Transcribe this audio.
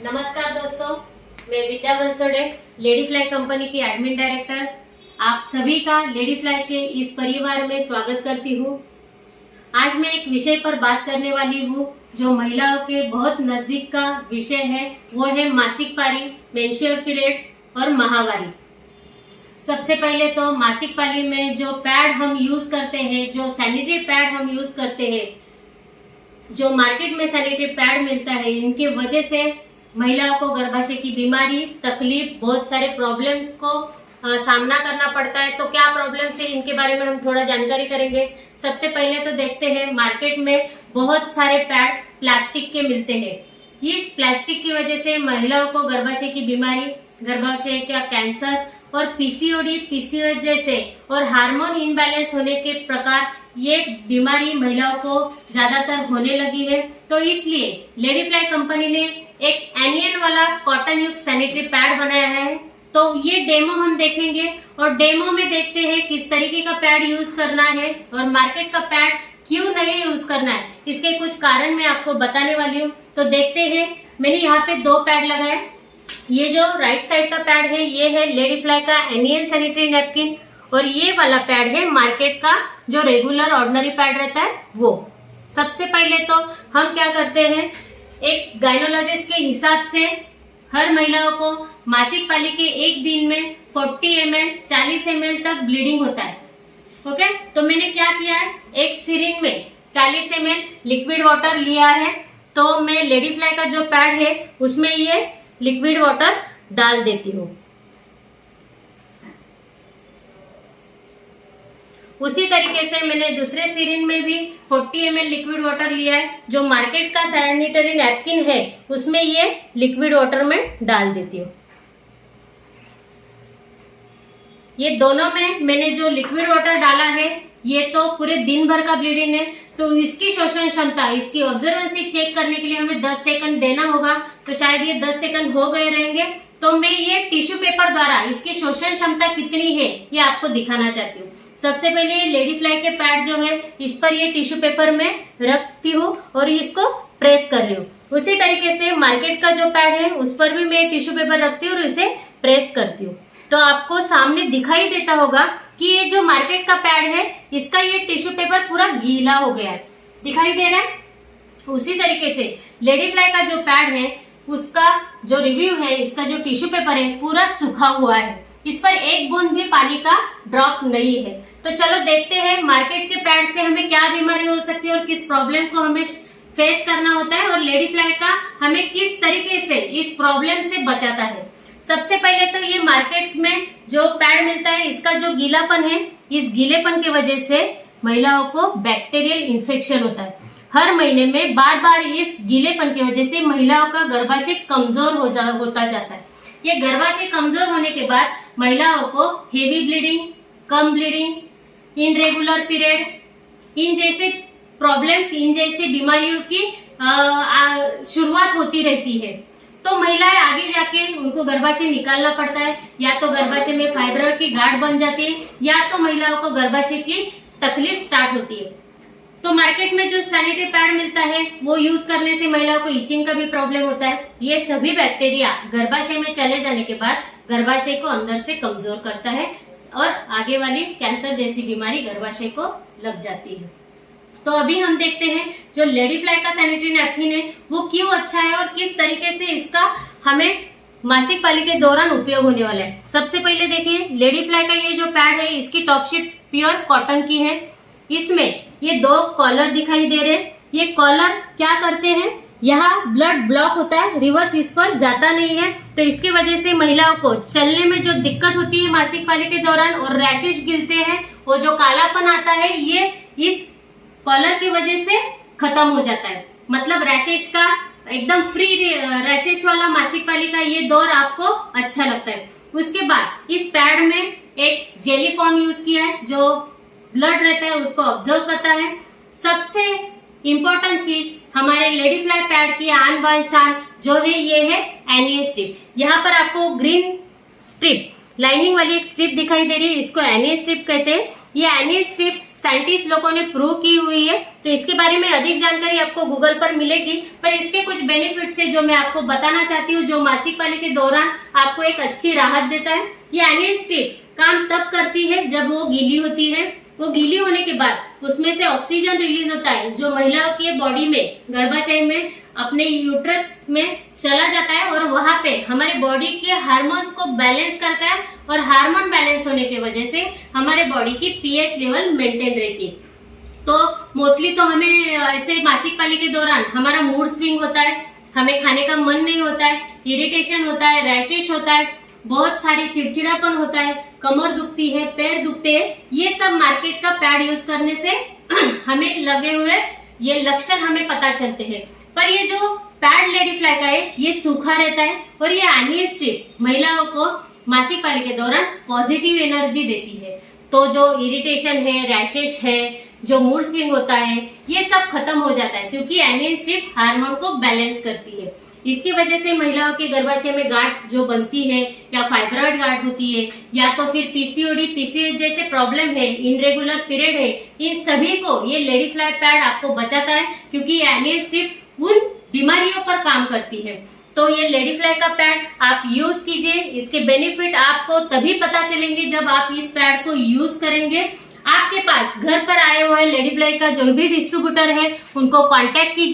नमस्कार दोस्तों, मैं विद्या बंसोड़े, लेडी फ्लाई कंपनी की एडमिन डायरेक्टर, आप सभी का लेडी फ्लाई के इस परिवार में स्वागत करती हूँ। आज मैं एक विषय पर बात करने वाली हूँ जो महिलाओं के बहुत नजदीक का विषय है। वो है मासिक पारी, मेंस्ट्रुअल पीरियड और माहवारी। सबसे पहले तो मासिक पारी में जो पैड हम यूज करते हैं, जो सैनिटरी पैड हम यूज करते हैं, जो मार्केट में सैनिटरी पैड मिलता है, इनके वजह से महिलाओं को गर्भाशय की बीमारी, तकलीफ, बहुत सारे प्रॉब्लम्स को सामना करना पड़ता है। तो क्या प्रॉब्लम्स है, इनके बारे में हम थोड़ा जानकारी करेंगे। सबसे पहले तो देखते हैं, मार्केट में बहुत सारे पैड प्लास्टिक के मिलते हैं। इस प्लास्टिक की वजह से महिलाओं को गर्भाशय की बीमारी, गर्भाशय का कैंसर और पीसीओडी, पीसीओएस जैसे और हार्मोन इनबैलेंस होने के प्रकार ये बीमारी महिलाओं को ज्यादातर होने लगी है। तो इसलिए लेडी फ्लाई कंपनी ने एक एनियन वाला कॉटन युक्त सैनिटरी पैड बनाया है। तो ये डेमो हम देखेंगे और डेमो में देखते हैं किस तरीके का पैड यूज करना है और मार्केट का पैड क्यों नहीं यूज करना है, इसके कुछ कारण मैं आपको बताने वाली हूँ। तो देखते हैं, मैंने यहाँ पे 2 पैड लगाए। ये जो राइट साइड का पैड है, ये है लेडी फ्लाई का एनियन सैनिटरी नैपकिन और ये वाला पैड है मार्केट का जो रेगुलर ऑर्डिनरी पैड रहता है वो। सबसे पहले तो हम क्या करते हैं, एक गायनोलॉजिस्ट के हिसाब से हर महिलाओं को मासिक पाली के एक दिन में 40 ml 40 ml तक ब्लीडिंग होता है। ओके, तो मैंने क्या किया है, एक सिरिंज में 40 ml लिक्विड वाटर लिया है। तो मैं लेडी फ्लाई का जो पैड है उसमें ये लिक्विड वाटर डाल देती हूँ। उसी तरीके से मैंने दूसरे सिरिंज में भी 40 ml लिक्विड वाटर लिया है। जो मार्केट का सैनिटरी नैपकिन है उसमें ये लिक्विड वाटर में डाल देती हूँ। ये दोनों में मैंने जो लिक्विड वाटर डाला है, ये तो पूरे दिन भर का ब्लीडिंग है, तो इसकी शोषण क्षमता, इसकी ऑब्जर्वेंसी चेक करने के लिए हमें 10 सेकंड देना होगा। तो शायद ये 10 सेकंड हो गए रहेंगे। तो मैं ये टिश्यू पेपर द्वारा इसकी शोषण क्षमता कितनी है ये आपको दिखाना चाहती हूँ। सबसे पहले लेडी फ्लाई के पैड जो है, इस पर ये टिश्यू पेपर में रखती हूँ और इसको प्रेस कर रही हूँ। उसी तरीके से मार्केट का जो पैड है उस पर भी मैं टिश्यू पेपर रखती हूँ और इसे प्रेस करती हूँ। तो आपको सामने दिखाई देता होगा कि ये जो मार्केट का पैड है, इसका ये टिश्यू पेपर पूरा गीला हो गया है, दिखाई दे रहा है। उसी तरीके से लेडी फ्लाई का जो पैड है उसका जो रिव्यू है, इसका जो टिश्यू पेपर है पूरा सूखा हुआ है, इस पर एक बूंद भी पानी का ड्रॉप नहीं है। तो चलो देखते हैं मार्केट के पैड से हमें क्या बीमारी हो सकती है और किस प्रॉब्लम को हमें फेस करना होता है और लेडी फ्लाई का हमें किस तरीके से इस प्रॉब्लम से बचाता है। सबसे पहले तो ये मार्केट में जो पैड मिलता है, इसका जो गीलापन है, इस गीलेपन की वजह से महिलाओं को बैक्टीरियल इन्फेक्शन होता है। हर महीने में बार बार इस गीलेपन की वजह से महिलाओं का गर्भाशय कमजोर होता जाता है। ये गर्भाशय कमजोर होने के बाद महिलाओं को हेवी ब्लीडिंग, कम ब्लीडिंग, इनरेगुलर पीरियड, इन जैसे प्रॉब्लम्स, इन जैसे बीमारियों की शुरुआत होती रहती है। तो महिलाएं आगे जाके उनको गर्भाशय निकालना पड़ता है, या तो गर्भाशय में फाइब्रोइड की गांठ बन जाती है, या तो महिलाओं को गर्भाशय की तकलीफ स्टार्ट होती है। तो मार्केट में जो सैनिटरी पैड मिलता है वो यूज करने से महिलाओं को इचिंग का भी प्रॉब्लम होता है। ये सभी बैक्टीरिया गर्भाशय में चले जाने के बाद गर्भाशय को अंदर से कमजोर करता है और आगे वाली कैंसर जैसी बीमारी गर्भाशय को लग जाती है। तो अभी हम देखते हैं जो लेडी फ्लाई का सैनिटरी नैपकिन है वो क्यों अच्छा है और किस तरीके से इसका हमें मासिक पाली के दौरान उपयोग होने वाला है। सबसे पहले देखिए, लेडी फ्लाई का ये जो पैड है, इसकी टॉप शीट प्योर कॉटन की है। इसमें ये 2 कॉलर दिखाई दे रहे। ये कॉलर क्या करते हैं, यहाँ ब्लड ब्लॉक होता है, रिवर्स इस पर जाता नहीं है, तो इसकी वजह से महिलाओं को चलने में जो दिक्कत होती है मासिक पाली के दौरान और रैशेज गिरते हैं, वो जो कालापन आता है, ये इस कॉलर की वजह से खत्म हो जाता है। मतलब रैशेज का एकदम फ्री रैशेज वाला मासिक पाली का ये दौर आपको अच्छा लगता है। उसके बाद इस पैड में एक जेली फॉर्म यूज किया है जो ब्लड रहता है उसको ऑब्जर्व करता है। सबसे इम्पोर्टेंट चीज हमारे लेडी फ्लाई पैड की आन बान शान जो है, ये है एनियन स्ट्रिप। यहाँ पर आपको ग्रीन स्ट्रिप, लाइनिंग वाली एक स्ट्रिप दिखाई दे रही है, इसको एनियन स्ट्रिप कहते हैं। ये एनियन स्ट्रिप साइंटिस्ट लोगों ने प्रूव की हुई है, तो इसके बारे में अधिक जानकारी आपको गूगल पर मिलेगी। पर इसके कुछ बेनिफिट्स है जो मैं आपको बताना चाहती हूँ, जो मासिक पाली के दौरान आपको एक अच्छी राहत देता है। ये एनियन स्ट्रिप काम तब करती है जब वो गीली होती है। वो गीली होने के बाद उसमें से ऑक्सीजन रिलीज होता है, जो महिलाओं के बॉडी में, गर्भाशय में, अपने यूट्रस में चला जाता है और वहां पे हमारे बॉडी के हार्मोन्स को बैलेंस करता है। और हार्मोन बैलेंस होने की वजह से हमारे बॉडी की पीएच लेवल मेंटेन रहती है। तो मोस्टली तो हमें ऐसे मासिक पाली के दौरान हमारा मूड स्विंग होता है, हमें खाने का मन नहीं होता है, इरिटेशन होता है, रैशेस होता है, बहुत सारी चिड़चिड़ापन होता है, कमर दुखती है, पैर दुखते हैं। ये सब मार्केट का पैड यूज करने से हमें लगे हुए ये लक्षण हमें पता चलते हैं। पर ये जो पैड लेडी फ्लाई का है ये सूखा रहता है और ये एनियन स्ट्रिप महिलाओं को मासिक पाली के दौरान पॉजिटिव एनर्जी देती है। तो जो इरिटेशन है, रैशेस है, जो मूड स्विंग होता है, ये सब खत्म हो जाता है, क्योंकि एनियन स्ट्रिप हार्मोन को बैलेंस करती है। इसकी वजह से महिलाओं के गर्भाशय में गांठ जो बनती है, या फाइब्रॉइड गांठ होती है, या तो फिर पीसीओडी, पीसीओएस जैसे प्रॉब्लम है, इनरेगुलर पीरियड है, इन सभी को ये लेडी फ्लाई पैड आपको बचाता है, क्योंकि एनियन स्ट्रिप उन बीमारियों पर काम करती है। तो ये लेडी फ्लाई का पैड आप यूज कीजिए। इसके बेनिफिट आपको तभी पता चलेंगे जब आप इस पैड को यूज करेंगे। आपके पास घर पर आए हुए लेडी फ्लाई का जो भी डिस्ट्रीब्यूटर है उनको कांटेक्ट कीजिए।